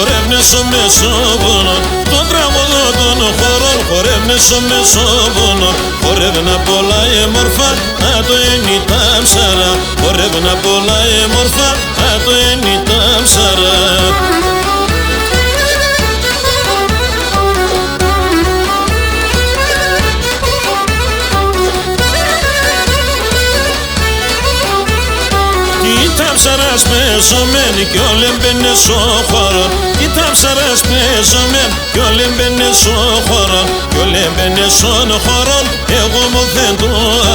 χορεύνε στο Μεσόβουνο. Το τραγούδο των χωρών χορεύνε στο Μεσόβουνο. Χορεύνα πολλά μορφά, το είναι τα ψαρά. Χορεύνα πολλά μορφά, το είναι τα ψαρά. Ήταν ψαράς πεζομέν κι όλοι μπαίνε στο χώρο. Ήταν ψαράς πεζομέν κι όλοι μπαίνε στο χώρο. Κι όλοι μπαίνε στον χώρο, εγώ μου δεν το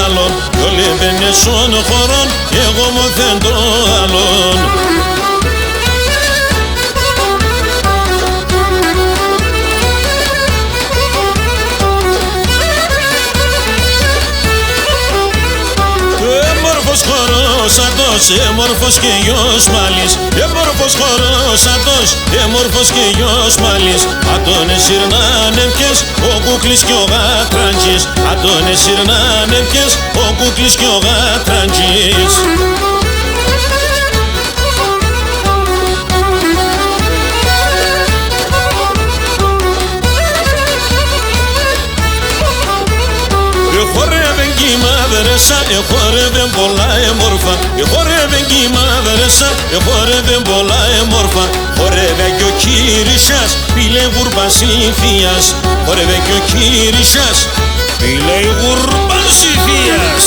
άλλον. Κι όλοι μπαίνε στον χώρο, εγώ μου δεν το άλλον. Χορός ατός, έμορφος και γιος μάλης. Έμορφος χορός ατός, έμορφος και γιος μάλης. Ατώνε συρνάνευκες, ο κούκλης κι ο γατραντζής. Ατώνε συρνάνευκες, ο κούκλης κι ο γατραντζής. Χορεύεν κι η μάδρεσα, χορεύεν πολλά εμόρφα. Χορεύεν κι η μάδρεσα, χορεύεν πολλά εμόρφα. Χορεύε κι ο Κύρισας, πήλε γουρμπασιφίας. Χορεύε κι ο Κύρισας, πήλε γουρμπασιφίας.